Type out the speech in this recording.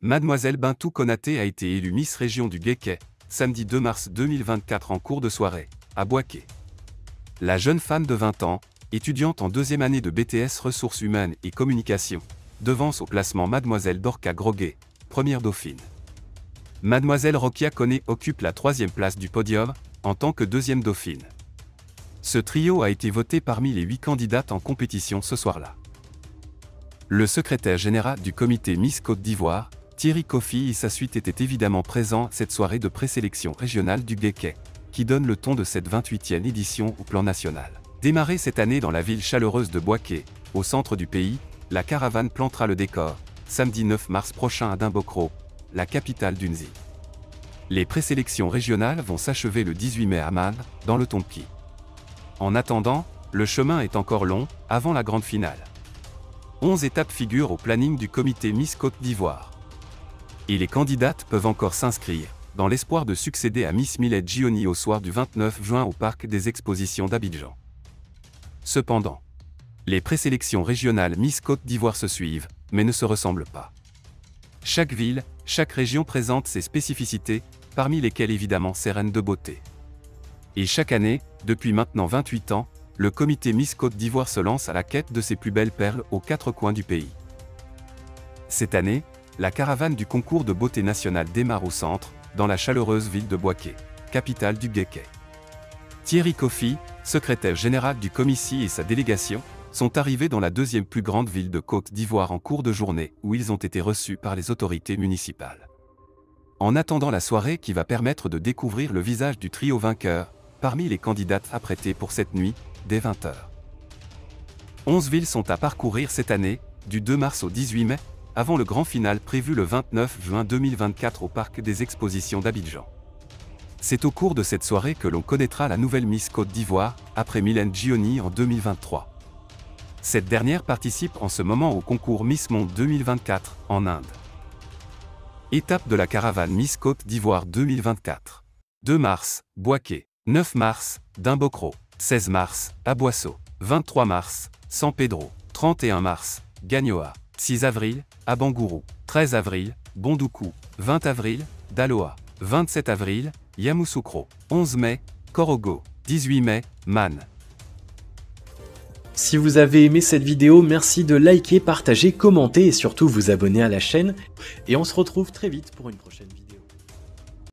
Mademoiselle Bintou Konaté a été élue Miss Région du Guéquet, samedi 2 mars 2024 en cours de soirée, à Boaké. La jeune femme de 20 ans, étudiante en deuxième année de BTS Ressources Humaines et Communication, devance au classement Mademoiselle Dorca Groguet, première dauphine. Mademoiselle Rokia Koné occupe la troisième place du podium, en tant que deuxième dauphine. Ce trio a été voté parmi les 8 candidates en compétition ce soir-là. Le secrétaire général du comité Miss Côte d'Ivoire, Thierry Kofi et sa suite étaient évidemment présents à cette soirée de présélection régionale du Guéquet, qui donne le ton de cette 28e édition au plan national. Démarrée cette année dans la ville chaleureuse de Boaké, au centre du pays, la caravane plantera le décor, samedi 9 mars prochain à Dimbokro, la capitale d'Unzi. Les présélections régionales vont s'achever le 18 mai à Man, dans le Tonki. En attendant, le chemin est encore long, avant la grande finale. 11 étapes figurent au planning du comité Miss Côte d'Ivoire. Et les candidates peuvent encore s'inscrire, dans l'espoir de succéder à Miss Millet Gioni au soir du 29 juin au Parc des Expositions d'Abidjan. Cependant, les présélections régionales Miss Côte d'Ivoire se suivent, mais ne se ressemblent pas. Chaque ville, chaque région présente ses spécificités, parmi lesquelles évidemment ses reines de beauté. Et chaque année, depuis maintenant 28 ans, le comité Miss Côte d'Ivoire se lance à la quête de ses plus belles perles aux 4 coins du pays. Cette année, la caravane du concours de beauté nationale démarre au centre, dans la chaleureuse ville de Boaké, capitale du Guéquet. Thierry Kofi, secrétaire général du comité et sa délégation, sont arrivés dans la deuxième plus grande ville de Côte d'Ivoire en cours de journée, où ils ont été reçus par les autorités municipales. En attendant la soirée qui va permettre de découvrir le visage du trio vainqueur, parmi les candidates apprêtées pour cette nuit, dès 20h. 11 villes sont à parcourir cette année, du 2 mars au 18 mai, avant le grand final prévu le 29 juin 2024 au Parc des Expositions d'Abidjan. C'est au cours de cette soirée que l'on connaîtra la nouvelle Miss Côte d'Ivoire, après Millet Gioni en 2023. Cette dernière participe en ce moment au concours Miss Monde 2024, en Inde. Étape de la caravane Miss Côte d'Ivoire 2024. 2 mars, Boaké. 9 mars, Dimbokro. 16 mars, Aboissau. 23 mars, San Pedro. 31 mars, Gagnoa. 6 avril, Abangourou. 13 avril, Bondoukou. 20 avril, Daloa. 27 avril, Yamoussoukro. 11 mai, Korogo. 18 mai, Man. Si vous avez aimé cette vidéo, merci de liker, partager, commenter et surtout vous abonner à la chaîne. Et on se retrouve très vite pour une prochaine vidéo.